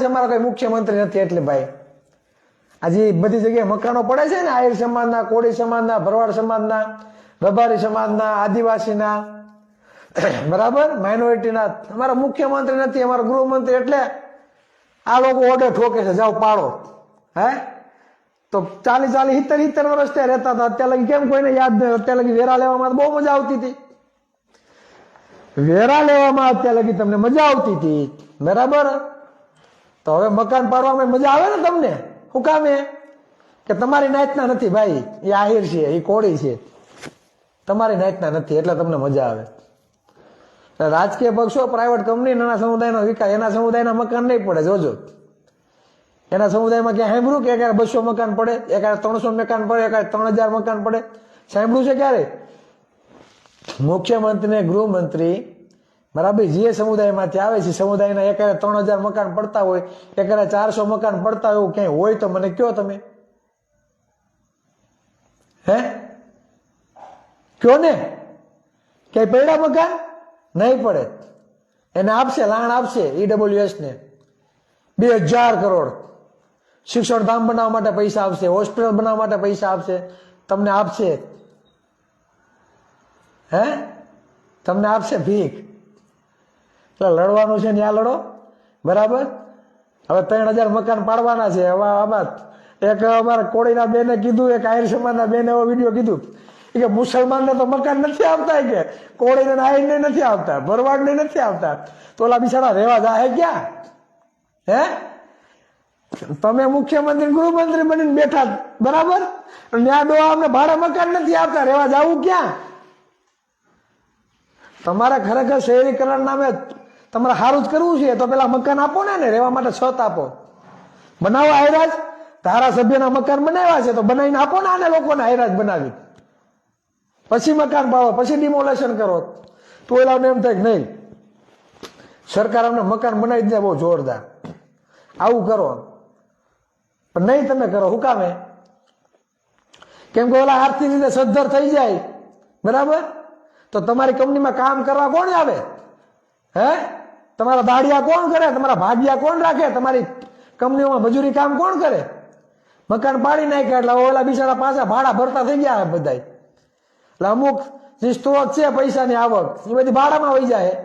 અમારા કઈ મુખ્યમંત્રી નથી એટલે ભાઈ આજે બધી જગ્યાએ મકાનો પડે છે ને, આહિર સમાજના, કોળી સમાજના, ભરવાડ સમાજના, રબારી સમાજના, આદિવાસીના, બરાબર, માઇનોરિટીના. અમારા મુખ્યમંત્રી નથી, અમારા ગૃહમંત્રી. એટલે આ લોકો ઓર્ડર ઠોકે છે, જાઓ પાડો. હે તો 40-70 વર્ષ ત્યાં રહેતા હતા, અત્યારે લગી કેમ કોઈને યાદ નહીં? અત્યારે લગી વેરા લેવામાં બહુ મજા આવતી હતી. વેરા લેવામાં અત્યારે લગી તમને મજા આવતી હતી, બરાબર. તો હવે મકાન પાડવામાં મજા આવે ને તમને? શું કામ? કે તમારી નાતના નથી ભાઈ, એ આહિર છે, એ કોળી છે, તમારી નાતના નથી એટલે તમને મજા આવે. રાજકીય પક્ષો, પ્રાઇવેટ કંપની, નાના સમુદાયનો વિકાસ, એના સમુદાયના મકાન નહીં પડે. જોજો, એના સમુદાયમાં ક્યાં સાંભળ્યું કે એકાદ 200 મકાન પડે, એકાદ 300 મકાન પડે, એકાદ 3000 મકાન પડે? સાંભળ્યું છે ક્યારે? મુખ્યમંત્રી ને ગૃહમંત્રી, બરાબર, જે સમુદાયમાંથી આવે છે સમુદાયના એકાદ 3000 મકાન પડતા હોય, એકાદ 400 મકાન પડતા હોય, એવું ક્યાંય હોય તો મને કયો તમે. હે કયો ને? ક્યાંય પડ્યા મકાન? નહીં પડે. એને આપશે, લાણ આપશે EWS ને 2000 કરોડ. શિક્ષણ ધામ બનાવવા માટે પૈસા આપશે, હોસ્પિટલ બનાવવા માટે પૈસા આપશે, તમને આપશે. હે તમને આપશે ભીખ. એટલે લડવાનું છે, ત્યાં લડો, બરાબર. હવે 3000 મકાન પાડવાના છે. હવે આમાં એક અમારા કોળીના બેને કીધું, એક આહિર સમાજના બેને એવો વિડીયો કીધું કે મુસલમાનને તો મકાન નથી આવતા, કે કોળીને આહિરને નથી આવતા, ભરવાડને નથી આવતા, તો ઓલા બિચારા રહેવા જાય ક્યાં? હે તમે મુખ્યમંત્રી ગૃહમંત્રી બનીને બેઠા, બરાબર, ત્યાં ડોહા અમને ભાડે મકાન નથી આપતા, રહેવા જવું ક્યાં? તમારે ખરેખર શહેરીકરણ નામે તમારે સારું જ કરવું છે તો પેલા મકાન આપો ને, રહેવા માટે છત આપો, બનાવો. હાયરાજ ધારાસભ્યના મકાન બનાવ્યા છે તો બનાવીને આપો ને આને લોકોને, હાયરાજ બનાવી, પછી મકાન પાડો, પછી ડિમોલેશન કરો. તો એલાને એમ થાય કે નહીં, સરકાર અમને મકાન બનાવી દે બહુ જોરદાર, આવું કરો. પણ નહીં તમે કરો. શું કામે? કેમ કે ઓલા આર્થિક રીતે સદ્ધર થઈ જાય, બરાબર. તો તમારી કંપનીમાં કામ કરવા કોણ આવે? હે તમારા દાડિયા કોણ કરે? તમારા ભાગિયા કોણ રાખે? તમારી કંપનીઓમાં મજૂરી કામ કોણ કરે? મકાન પાડી નાખ્યા એટલે ઓલા બિચારા પાછા ભાડા ભરતા થઈ ગયા બધા. એટલે અમુક જે સ્ત્રોત છે પૈસાની આવક, એ બધી ભાડામાં વહી જાય.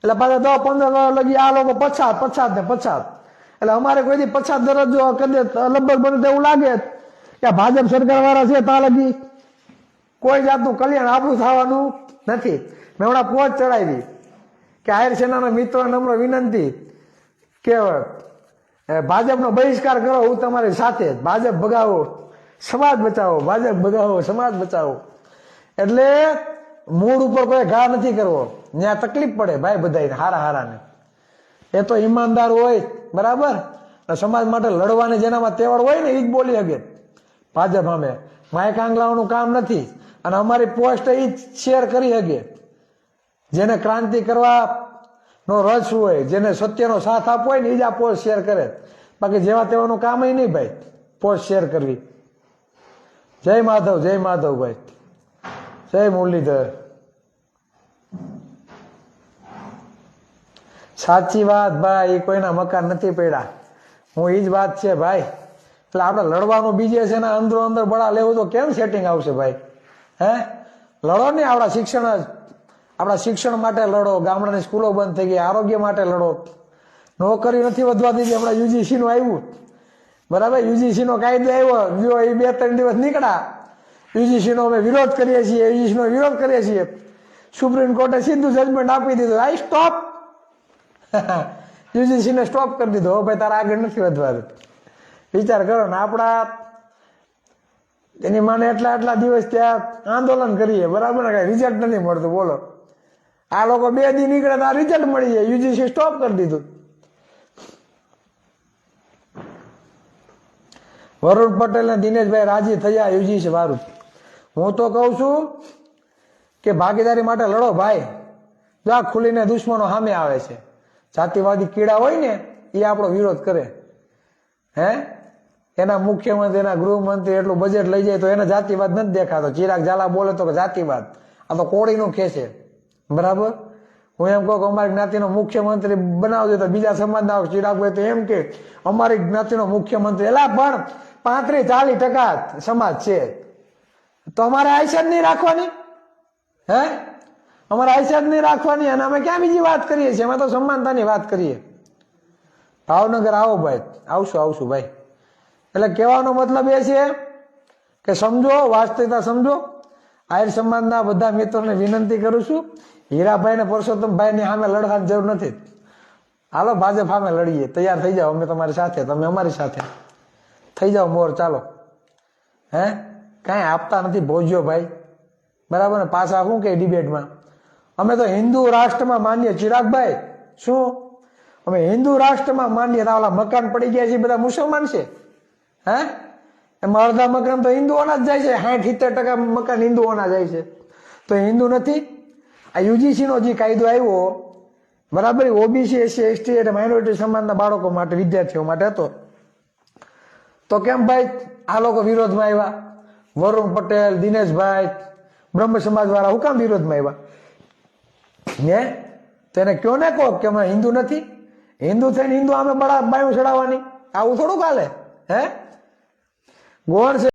એટલે પાછા 10-15 લગી આ લોકો પછાત ને પછાત. એટલે અમારે કોઈ પછાત દરજ્જો કદાચ લગભગ બને તો એવું લાગે કે ભાજપ સરકાર વાળા છે ત્યાં લગી કોઈ જાતનું કલ્યાણ આપણું થવાનું નથી. મેં હમણાં પોચ ચડાવી કે આહિર સેનાના મિત્રો નમ્ર વિનંતી કે ભાજપનો બહિષ્કાર કરો, હું તમારી સાથે. ભાજપ ભગાવો, સમાજ બચાવો, ભાજપ ભગાવો, સમાજ બચાવો. એટલે મૂળ ઉપર કોઈ ઘા નથી કરવો, ત્યાં તકલીફ પડે ભાઈ બધાને, હારાને. એ તો ઈમાનદાર હોય, બરાબર, સમાજ માટે લડવાની જેનામાં તેવડ હોય ને એ જ બોલી શકે. ભાજપ સામે માઇક આંગલાઓનું કામ નથી. અને અમારી પોસ્ટ એ જ શેર કરી શકે જેને ક્રાંતિ કરવાનો રસ હોય, જેને સત્યનો સાથ આપવો હોય ને એ જ આ પોસ્ટ શેર કરે. બાકી જેવા તેવાનું કામ નહીં ભાઈ પોસ્ટ શેર કરવી. જય માધવ, જય માધવ ભાઈ, જય મુરલીધર. સાચી વાત ભાઈ, એ કોઈના મકાન નથી પડ્યા. હું એ જ વાત છે ભાઈ. એટલે આપણે લડવાનું બીજે છે ને અંદરો અંદર બળા લેવું તો કેમ સેટિંગ આવશે ભાઈ? હે લડો ને. આપણા શિક્ષણ માટે લડો, ગામડાની સ્કૂલો બંધ થઈ ગઈ, આરોગ્ય માટે લડો, નોકરી નથી વધવા દીધી. હમણાં UGC નું આવ્યું, બરાબર, UGC નો કાયદો આવ્યો, જો એ 2-3 દિવસ નીકળ્યા. UGC નો અમે વિરોધ કરીએ છીએ, UGC નો વિરોધ કરીએ છીએ. સુપ્રીમ કોર્ટે સીધું જજમેન્ટ આપી દીધું, આઈ સ્ટોપ. UGC ને સ્ટોપ કરી દીધો. ભાઈ તારા આગળ નથી વધવાનું. વિચાર કરો ને, આપણા એની માને એટલા દિવસ ત્યાં આંદોલન કરીએ, બરાબર ને, કઈ રિઝલ્ટ નથી મળતું. બોલો, આ લોકો 2 દી નીકળે તો આ રિઝલ્ટ મળી જાય. UGC સ્ટોપ કરી દીધું. વરુણ પટેલ ને દિનેશભાઈ રાજી થયા UGC વાળું. હું તો કઉ છું કે ભાગીદારી માટે લડો ભાઈ. જો ખુલીને દુશ્મનો સામે આવે છે. જાતિવાદી કીડા હોય ને એ આપણો વિરોધ કરે. હે એના મુખ્યમંત્રી, એના ગૃહમંત્રી એટલું બજેટ લઈ જાય તો એને જાતિવાદ નથી દેખાતો. ચિરાગ ઝાલા બોલે તો કે જાતિવાદ, આ તો કોળીનું ખેંચે, બરાબર. હું એમ કહું કે અમારી જ્ઞાતિનો મુખ્યમંત્રી બનાવજો તો બીજા સમાજના ચિરાગભાઈ તો એમ કે અમારી જ્ઞાતિનો મુખ્યમંત્રી એલા પણ 35-40% સમાજ છે તો અમારે આયસાદ નહીં રાખવાની હે અમારે આયસાદ નહીં રાખવાની અને અમે ક્યાં બીજી વાત કરીએ છીએ અમે તો સમાનતાની વાત કરીએ ભાવનગર આવો ભાઈ આવશું ભાઈ એટલે કહેવાનો મતલબ એ છે કે સમજો વાસ્તવિકતા સમજો આહિર સમાજના બધા મિત્રોને વિનંતી કરું છું હીરાભાઈ ને પરસોત્તમભાઈ ની સામે લડવાની જરૂર નથી હાલો ભાજપ સામે લડીએ તૈયાર થઈ જાઓ અમે તમારી સાથે તમે અમારી સાથે થઈ જાઓ મોર ચાલો હે કાંઈ આપતા નથી ભોજ્યો ભાઈ બરાબર ને પાછા શું કે ડિબેટમાં અમે તો હિન્દુ રાષ્ટ્રમાં માનીએ ચિરાગભાઈ શું અમે હિન્દુ રાષ્ટ્રમાં માનીએ તો ઓલા મકાન પડી ગયા છે બધા મુસલમાન છે હે એમાં અડધા મકાન તો હિન્દુઓના જ જાય છે 60-70% મકાન હિન્દુઓના જાય છે તો હિન્દુ નથી આ યુજીસી નો જે કાયદો આવ્યો બરાબર ઓબીસી એસસી એસટી એટલે માઇનોરિટી સમાજના બાળકો માટે વિદ્યાર્થીઓ માટે હતો તો કેમ ભાઈ આ લોકો વિરોધમાં આવ્યા વરુણ પટેલ દિનેશભાઈ બ્રહ્મ સમાજ વાળા હું કામ વિરોધમાં આવ્યા ને તેને કયો ને કહો કે અમે હિન્દુ નથી હિન્દુ થઈને હિન્દુ અમે બાયું ચડાવવાની આવું થોડુંક હાલે હે ગોળ છે